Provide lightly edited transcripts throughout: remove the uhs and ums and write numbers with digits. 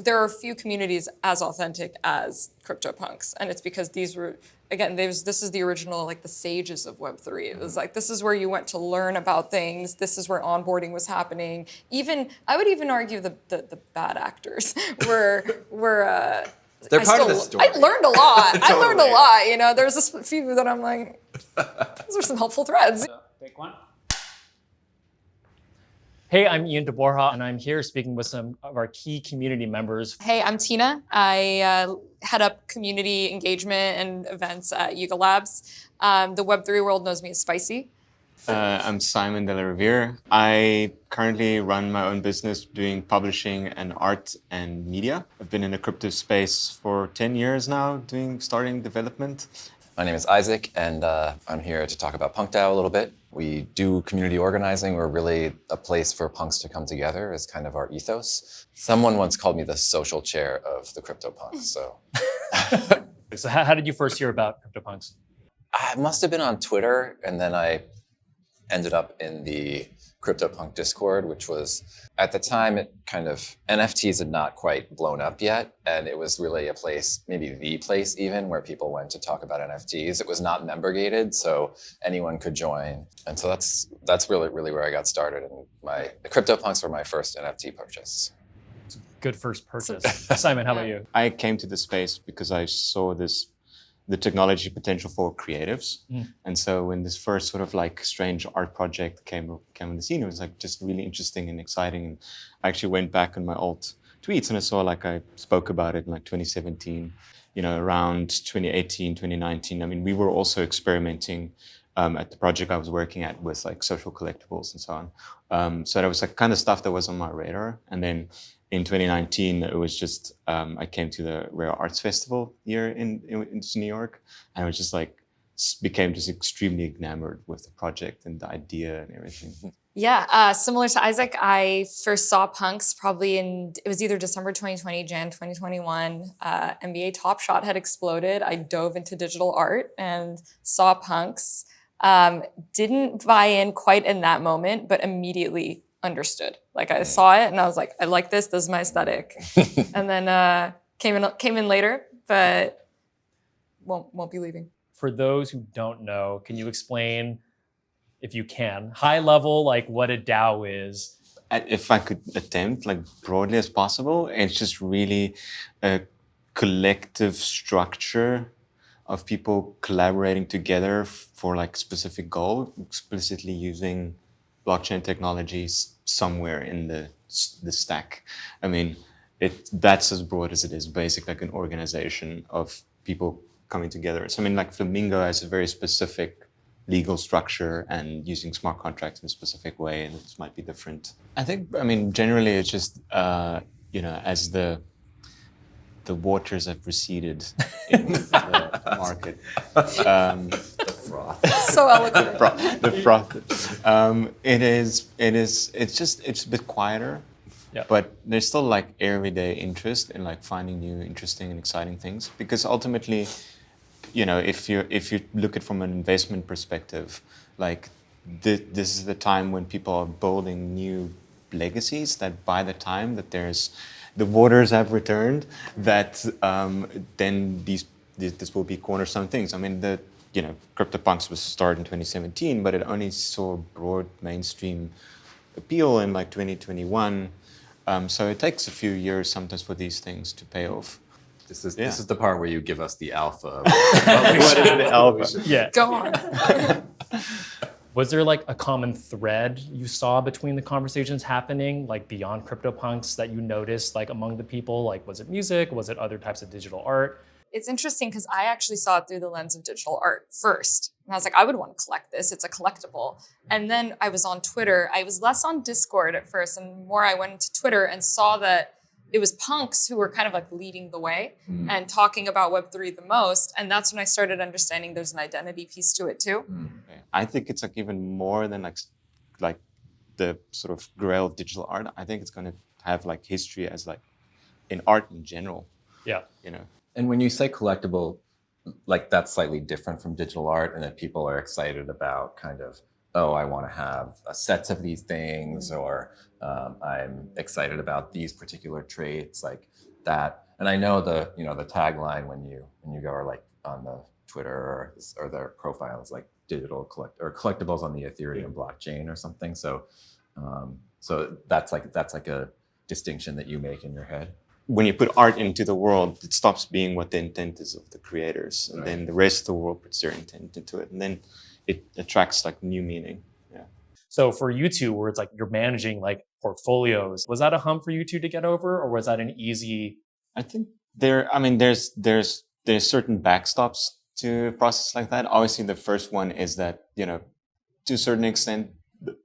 there are few communities as authentic as CryptoPunks, and it's because these were, again, this is the original, like the sages of Web3. It was like, this is where you went to learn about things. This is where onboarding was happening. I would even argue the bad actors were they're part of the story. I learned a lot. Totally. I learned a lot. You know, there's a few that I'm like, those are some helpful threads. Take one. Hey, I'm Ian de Borja, and I'm here speaking with some of our key community members. Hey, I'm Tina. I head up community engagement and events at Yuga Labs. The Web3 world knows me as Spicy. I'm Simon de la Rouviere. I currently run my own business doing publishing and art and media. I've been in the crypto space for 10 years now, starting development. My name is Isaac, and I'm here to talk about PunkDAO a little bit. We do community organizing. We're really a place for punks to come together is kind of our ethos. Someone once called me the social chair of the CryptoPunks, so. So how did you first hear about CryptoPunks? I must have been on Twitter, and then I ended up in the CryptoPunk Discord, which was, at the time, NFTs had not quite blown up yet. And it was really a place, maybe the place even, where people went to talk about NFTs. It was not member gated, so anyone could join. And so that's really where I got started. And the CryptoPunks were my first NFT purchase. It's a good first purchase. Simon, how about you? I came to the space because I saw the technology potential for creatives. And so when this first sort of like strange art project came on the scene, it was like just really interesting and exciting. And I actually went back on my old tweets and I saw like I spoke about it in like 2017, around 2018, 2019. I mean, we were also experimenting at the project I was working at with like social collectibles and so on. So that was like kind of stuff that was on my radar. And then in 2019, it was just, I came to the Rare Arts Festival here in New York, and I was just like, became just extremely enamored with the project and the idea and everything. Yeah, similar to Isaac, I first saw punks probably it was either December 2020, Jan 2021. NBA Top Shot had exploded. I dove into digital art and saw punks. Didn't buy in quite in that moment, but immediately understood. Like I saw it and I was like, I like this. This is my aesthetic. And then came in later, but won't be leaving. For those who don't know, can you explain, if you can, high level, like what a DAO is? If I could attempt, like broadly as possible, it's just really a collective structure of people collaborating together for like specific goal, explicitly using blockchain technologies somewhere in the stack. I mean, that's as broad as it is, basically like an organization of people coming together. So I mean, like Flamingo has a very specific legal structure and using smart contracts in a specific way, and this might be different. I mean, generally it's just, as the waters have receded in the market. So eloquent. The froth. It's a bit quieter, but there's still like everyday interest in like finding new, interesting and exciting things. Because ultimately, if you look at it from an investment perspective, like this is the time when people are building new legacies that by the time that the waters have returned, that then this will be cornerstone things. I mean, CryptoPunks was started in 2017, but it only saw broad mainstream appeal in like 2021. So it takes a few years sometimes for these things to pay off. This is the part where you give us the alpha. What is the alpha? Yeah. Go on. Was there like a common thread you saw between the conversations happening, like beyond CryptoPunks, that you noticed like among the people? Like, was it music? Was it other types of digital art? It's interesting because I actually saw it through the lens of digital art first. And I was like, I would want to collect this. It's a collectible. And then I was on Twitter. I was less on Discord at first and more I went to Twitter and saw that it was punks who were kind of like leading the way and talking about Web3 the most. And that's when I started understanding there's an identity piece to it too. I think it's like even more than like the sort of Grail of digital art. I think it's going to have like history as like in art in general. Yeah. And when you say collectible, like that's slightly different from digital art, and that people are excited about kind of, oh, I want to have sets of these things, or I'm excited about these particular traits. Like, that. And I know the tagline when you go or like on the Twitter or their profile is like digital collectibles on the Ethereum blockchain or something. So so that's like a distinction that you make in your head. When you put art into the world, it stops being what the intent is of the creators, and then the rest of the world puts their intent into it, and then it attracts like new meaning. Yeah. So for you two, where it's like you're managing like portfolios, was that a hump for you two to get over, or was that an easy? I think there's certain backstops to a process like that. Obviously, the first one is that, to a certain extent,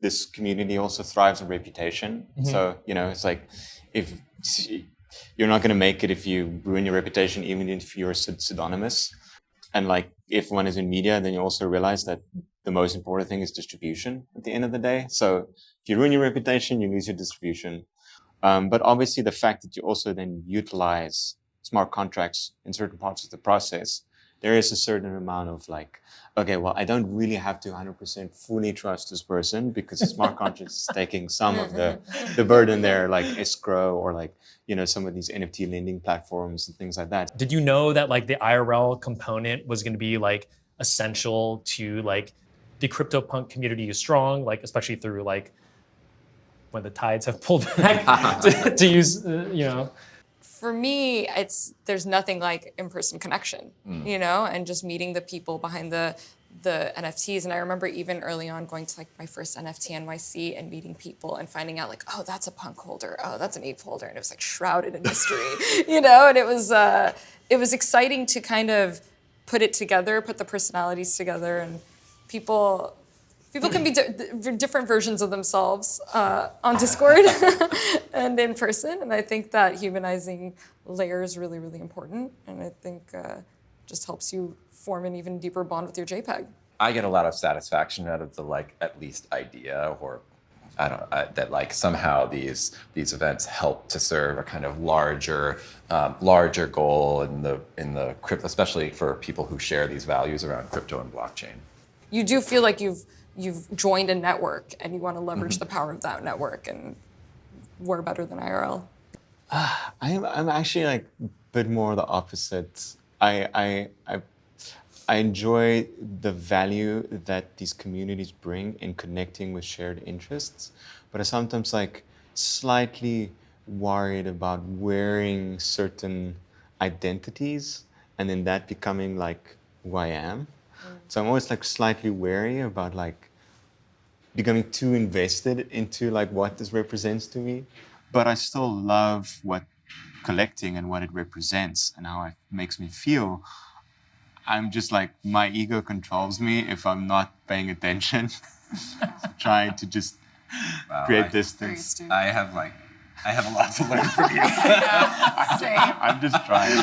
this community also thrives on reputation. Mm-hmm. So, it's like, if you're not going to make it if you ruin your reputation, even if you're pseudonymous. And like, if one is in media, then you also realize that the most important thing is distribution at the end of the day. So if you ruin your reputation, you lose your distribution. But obviously the fact that you also then utilize smart contracts in certain parts of the process, there is a certain amount of like, okay, well, I don't really have to 100% fully trust this person because the smart contract is taking some of the burden there, like escrow or like, some of these NFT lending platforms and things like that. Did you know that like the IRL component was going to be like essential to like the CryptoPunk community is strong, like especially through like when the tides have pulled back to use, For me, there's nothing like in-person connection, and just meeting the people behind the NFTs. And I remember even early on going to like my first NFT NYC and meeting people and finding out like, oh, that's a punk holder, oh, that's an ape holder, and it was like shrouded in mystery, and it was exciting to kind of put it together, put the personalities together, and people can be different versions of themselves on Discord and in person. And I think that humanizing layer is really, really important. And I think just helps you form an even deeper bond with your JPEG. I get a lot of satisfaction out of the like at least idea, or that like somehow these events help to serve a kind of larger goal in the crypto, especially for people who share these values around crypto and blockchain. You do feel like you've joined a network and you want to leverage the power of that network, and we're better than IRL. I'm actually like a bit more the opposite. I enjoy the value that these communities bring in connecting with shared interests, but I sometimes like slightly worried about wearing certain identities and then that becoming like who I am. So I'm always like slightly wary about like becoming too invested into like what this represents to me. But I still love what collecting and what it represents and how it makes me feel. I'm just like, my ego controls me if I'm not paying attention. Trying to just create distance. I have a lot to learn from you. Same. I'm just trying.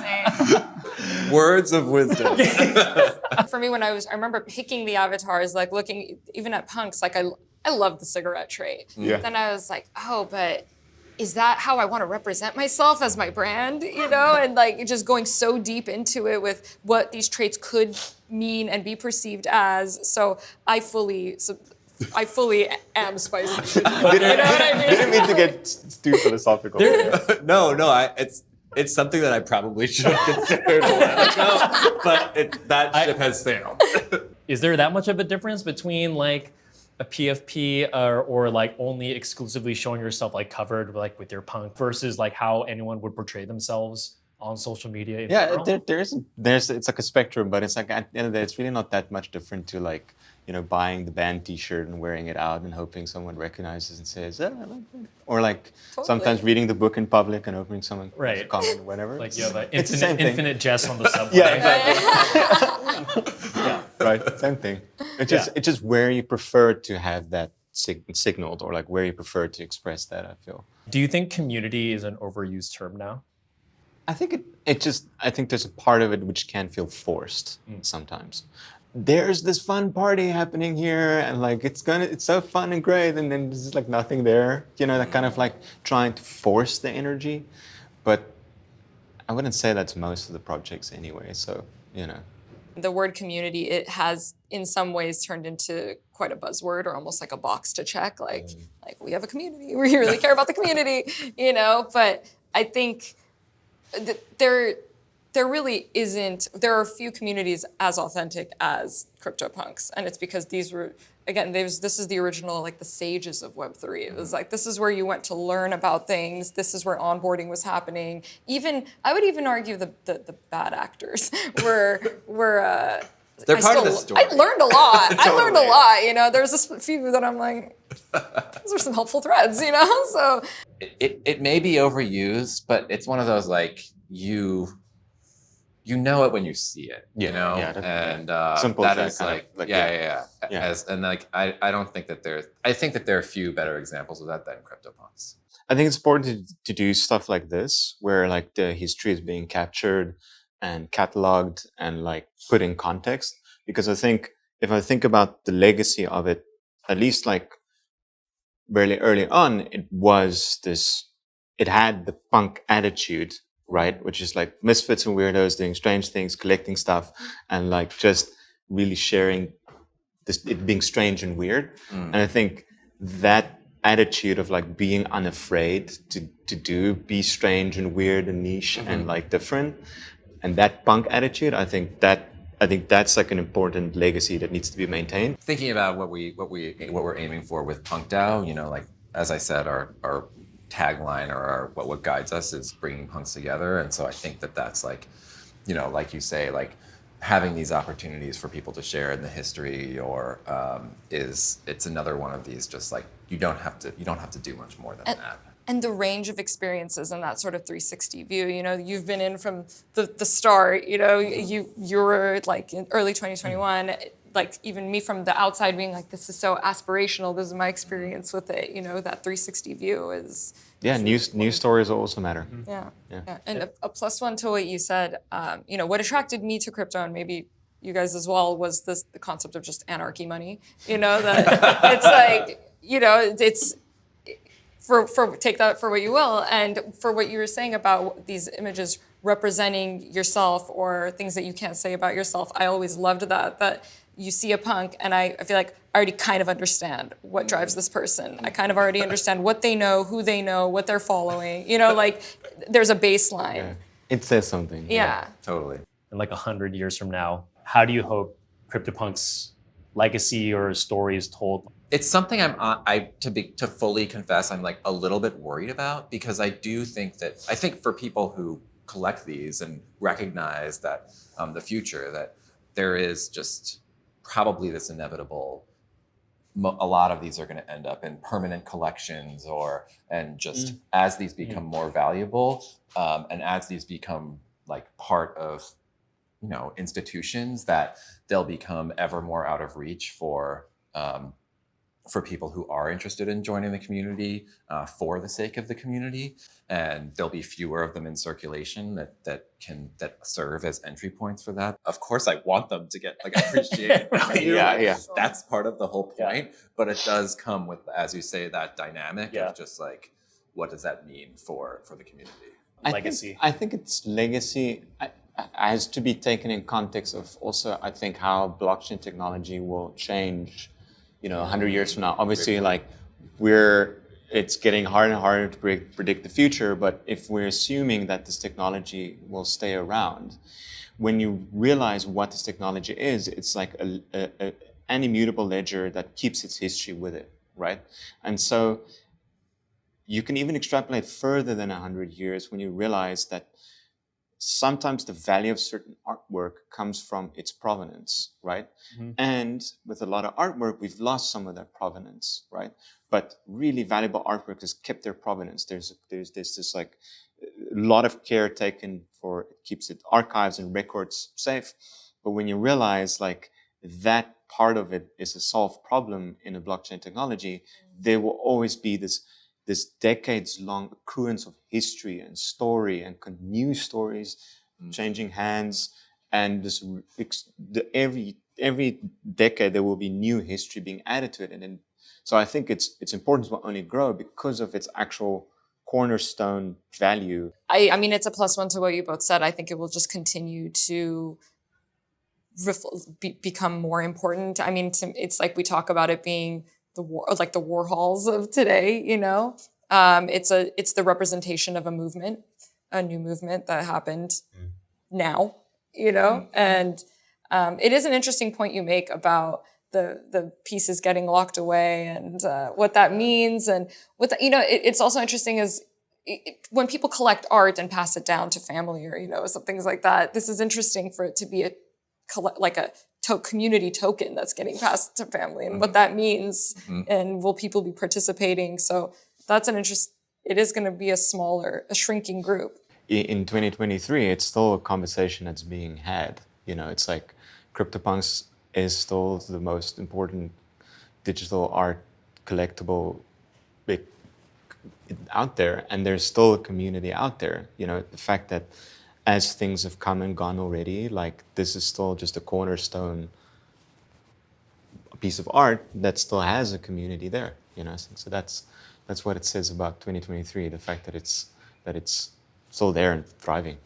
Same. Words of wisdom. For me, I remember picking the avatars, like looking even at punks, like I love the cigarette trait. Yeah. Then I was like, oh, but is that how I want to represent myself as my brand? And like just going so deep into it with what these traits could mean and be perceived as. So I fully am spicy. You know what I mean? Didn't mean to get too philosophical. No, it's something that I probably should have considered a while ago, but that ship has sailed. Is there that much of a difference between like a PFP or like only exclusively showing yourself like covered like with your punk versus like how anyone would portray themselves on social media? Yeah, there's it's like a spectrum, but it's like at the end of the day, it's really not that much different to like, buying the band T-shirt and wearing it out and hoping someone recognizes and says, I like that. Or like sometimes reading the book in public and hoping someone comment or whatever. Like you have an infinite jest on the subway. Yeah, exactly. Yeah, right, same thing. It's just where you prefer to have that signaled, or like where you prefer to express that, I feel. Do you think community is an overused term now? I think I think there's a part of it which can feel forced sometimes. There's this fun party happening here, and like it's so fun and great, and then there's just like nothing there. That kind of like trying to force the energy. But I wouldn't say that's most of the projects anyway. So The word community, it has in some ways turned into quite a buzzword, or almost like a box to check. Like we have a community. We really care about the community. But I think there really isn't. There are few communities as authentic as CryptoPunks, and it's because these were, again, this is the original, like the sages of Web3. It was like, this is where you went to learn about things. This is where onboarding was happening. I would even argue the bad actors were They're part of the story. I learned a lot. I learned a lot. You know, there's a few that I'm like, those are some helpful threads. You know, so it may be overused, but it's one of those like you know it when you see it. You know, and simple that thing, is kind like of, like, yeah. I don't think that I think that there are few better examples of that than CryptoPunks. I think it's important to do stuff like this, where like the history is being captured and cataloged and like put in context. Because I think if I think about the legacy of it, at least like very early on, it had the punk attitude, right? Which is like misfits and weirdos doing strange things, collecting stuff, and like just really sharing this, it being strange and weird. And I think that attitude of like being unafraid to be strange and weird and niche and like different, and that punk attitude, I think that's like an important legacy that needs to be maintained. Thinking about what we're aiming for with Punk DAO, you know, like as I said, our tagline or what guides us is bringing punks together, and so I think that that's like, you know, like you say, like having these opportunities for people to share in the history, or it's another one of these. Just like you don't have to do much more than that. And the range of experiences and that sort of 360 view, you know, you've been in from the start, you know, you were like in early 2021, like even me from the outside being like, this is so aspirational, this is my experience with it, you know, that 360 view is... New stories also matter. Yeah. And a plus one to what you said, you know, what attracted me to crypto, and maybe you guys as well, was the concept of just anarchy money, you know, that it's like, you know, it's... For take that for what you will, and for what you were saying about these images representing yourself or things that you can't say about yourself. I always loved that you see a punk and I feel like I already kind of understand what drives this person. I kind of already understand what they know, who they know, what they're following. You know, like there's a baseline. Yeah. It says something. Yeah. Totally. And like 100 years from now, how do you hope CryptoPunk's legacy or story is told? It's something to fully confess, I'm like a little bit worried about, because I think for people who collect these and recognize that the future, that there is just probably this inevitable, a lot of these are going to end up in permanent collections, as these become more valuable, and as these become like part of, you know, institutions, that they'll become ever more out of reach for people who are interested in joining the community for the sake of the community, and there'll be fewer of them in circulation that serve as entry points for that. Of course, I want them to get like appreciated value. That's part of the whole point. But it does come with, as you say, that dynamic of just like, what does that mean for the community? Legacy. I think it's legacy has to be taken in context of also, I think, how blockchain technology will change, you know, 100 years from now. Obviously, like it's getting harder and harder to predict the future, but if we're assuming that this technology will stay around, when you realize what this technology is, it's like an immutable ledger that keeps its history with it, right? And so you can even extrapolate further than 100 years when you realize that sometimes the value of certain artwork comes from its provenance, right? And with a lot of artwork, we've lost some of that provenance, right? But really valuable artwork has kept their provenance. There's this like a lot of care taken for, it keeps it archives and records safe. But when you realize like that part of it is a solved problem in a blockchain technology, there will always be this decades-long accruance of history and story and new stories changing hands, and every decade there will be new history being added to it, and then so I think its importance will only grow because of its actual cornerstone value. I mean, it's a plus one to what you both said. I think it will just continue to become more important. I mean, it's like we talk about it being the war, like the war halls of today, you know? It's the representation of a movement, a new movement that happened now, and it is an interesting point you make about the pieces getting locked away and what that means, and it's also interesting is when people collect art and pass it down to family or some things like that. This is interesting for it to be a community token that's getting passed to family, and what that means, and will people be participating? So that's it is going to be a shrinking group. In 2023, it's still a conversation that's being had. It's like CryptoPunks is still the most important digital art collectible out there, and there's still a community out there. The fact that as things have come and gone already, like this is still just a cornerstone piece of art that still has a community there. So that's what it says about 2023. The fact that it's still there and thriving.